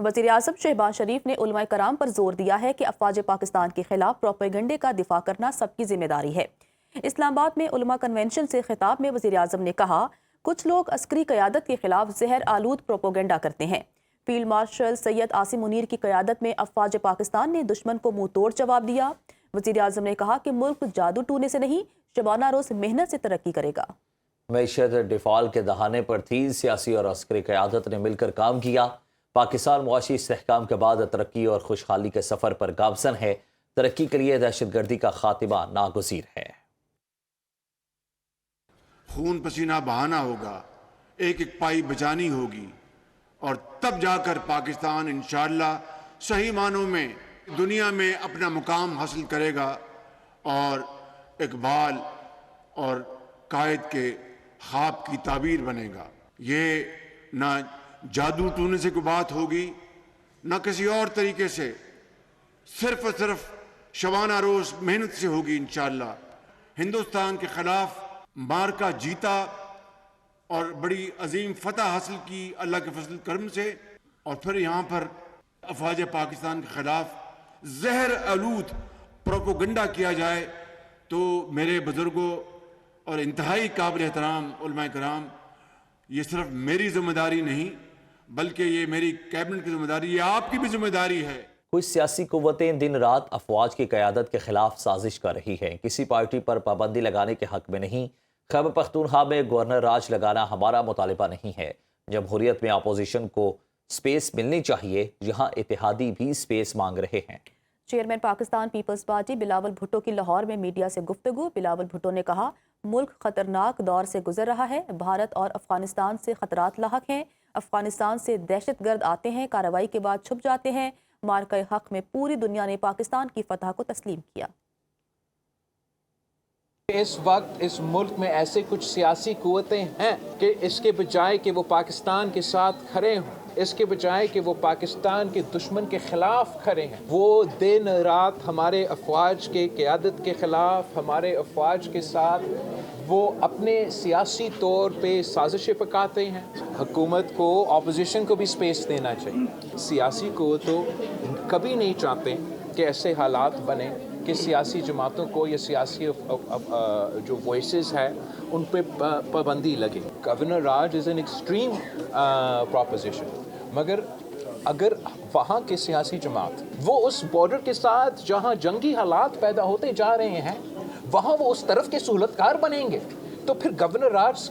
وزیر اعظم شہباز شریف نے علماء کرام پر زور دیا ہے کہ افواج پاکستان کے خلاف پروپیگنڈے کا دفاع کرنا سب کی ذمہ داری ہے۔ اسلام آباد میں علماء کنونشن سے خطاب میں وزیر اعظم نے کہا، کچھ لوگ عسکری قیادت کے خلاف زہر آلود پروپیگنڈا کرتے ہیں۔ فیلڈ مارشل سید عاصم منیر کی قیادت میں افواج پاکستان نے دشمن کو منہ توڑ جواب دیا۔ وزیر اعظم نے کہا کہ ملک جادو ٹونے سے نہیں، شبانہ روز محنت سے ترقی کرے گا۔ معیشت ڈیفال کے دہانے پر تھی، سیاسی اور عسکری قیادت نے مل کر کام کیا۔ پاکستان معاشی استحکام کے بعد ترقی اور خوشحالی کے سفر پر گامزن ہے۔ ترقی کے لیے دہشت گردی کا خاتمہ ناگزیر ہے۔ خون پسینہ بہانا ہوگا، ایک ایک پائی بچانی ہوگی، اور تب جا کر پاکستان انشاءاللہ صحیح معنوں میں دنیا میں اپنا مقام حاصل کرے گا اور اقبال اور قائد کے خواب کی تعبیر بنے گا۔ یہ نہ جادو ٹونے سے کوئی بات ہوگی، نہ کسی اور طریقے سے، صرف اور صرف شبانہ روز محنت سے ہوگی انشاءاللہ۔ ہندوستان کے خلاف مارکا جیتا اور بڑی عظیم فتح حاصل کی اللہ کے فضل کرم سے، اور پھر یہاں پر افواج پاکستان کے خلاف زہر آلود پروپیگنڈا کیا جائے تو میرے بزرگوں اور انتہائی قابل احترام علماء کرام، یہ صرف میری ذمہ داری نہیں بلکہ یہ میری کیبنٹ کی ذمہ داری، یہ آپ کی بھی ذمہ داری ہے۔ کچھ سیاسی قوتیں دن رات افواج کی قیادت کے خلاف سازش کر رہی ہیں۔ کسی پارٹی پر پابندی لگانے کے حق میں نہیں۔ خیبر پختونخوا میں گورنر راج لگانا ہمارا مطالبہ نہیں ہے۔ جمہوریت میں اپوزیشن کو سپیس ملنی چاہیے، جہاں اتحادی بھی سپیس مانگ رہے ہیں۔ چیئرمین پاکستان پیپلز پارٹی بلاول بھٹو کی لاہور میں میڈیا سے گفتگو۔ بلاول بھٹو نے کہا، ملک خطرناک دور سے گزر رہا ہے، بھارت اور افغانستان سے خطرات لاحق ہیں، افغانستان سے دہشت گرد آتے ہیں، کارروائی کے بعد چھپ جاتے ہیں۔ مارکہ حق میں پوری دنیا نے پاکستان کی فتح کو تسلیم کیا۔ اس وقت اس ملک میں ایسے کچھ سیاسی قوتیں ہیں کہ اس کے بجائے کہ وہ پاکستان کے ساتھ کھڑے ہوں، اس کے بجائے کہ وہ پاکستان کے دشمن کے خلاف کھڑے ہیں، وہ دن رات ہمارے افواج کے قیادت کے خلاف، ہمارے افواج کے ساتھ وہ اپنے سیاسی طور پہ سازشیں پکاتے ہیں۔ حکومت کو، اپوزیشن کو بھی سپیس دینا چاہیے۔ سیاسی قوتوں کبھی نہیں چاہتے کہ ایسے حالات بنیں کہ سیاسی جماعتوں کو یا سیاسی جو وائسز ہیں ان پہ پابندی لگے۔ Governor Raj is an extreme proposition, مگر اگر وہاں کے سیاسی جماعت وہ اس بارڈر کے ساتھ جہاں جنگی حالات پیدا ہوتے جا رہے ہیں وہاں وہ اس طرف کے سہولت کار بنیں گے، تو پھر گورنر راج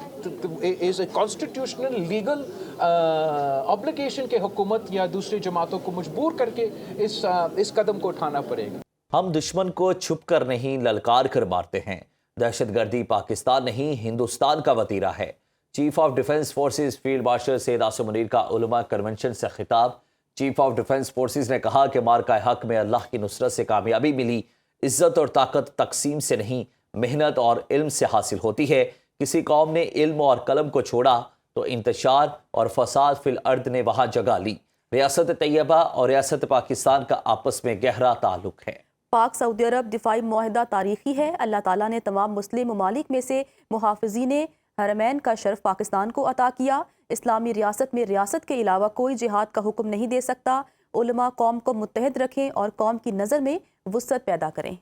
از اے کانسٹیٹیوشنل لیگل آبلیگیشن کہ حکومت یا دوسری جماعتوں کو مجبور کر کے اس قدم کو اٹھانا پڑے گا۔ ہم دشمن کو چھپ کر نہیں، للکار کر مارتے ہیں۔ دہشت گردی پاکستان نہیں، ہندوستان کا وتیرہ ہے۔ Chief of defence forces field marshal Syed Asim Munir کا علماء کنونشن سے خطاب۔ چیف آف ڈیفنس فورسز نے کہا کہ مارکہ حق میں اللہ کی نصرت سے کامیابی ملی۔ عزت اور طاقت تقسیم سے نہیں، محنت اور علم سے حاصل ہوتی ہے۔ کسی قوم نے علم اور قلم کو چھوڑا تو انتشار اور فساد فی الارض نے وہاں جگہ لی۔ ریاست طیبہ اور ریاست پاکستان کا آپس میں گہرا تعلق ہے۔ پاک سعودی عرب دفاعی معاہدہ تاریخی ہے۔ اللہ تعالیٰ نے تمام مسلم ممالک میں سے محافظین حرمین کا شرف پاکستان کو عطا کیا۔ اسلامی ریاست میں ریاست کے علاوہ کوئی جہاد کا حکم نہیں دے سکتا۔ علماء قوم کو متحد رکھیں اور قوم کی نظر میں وسعت پیدا کریں۔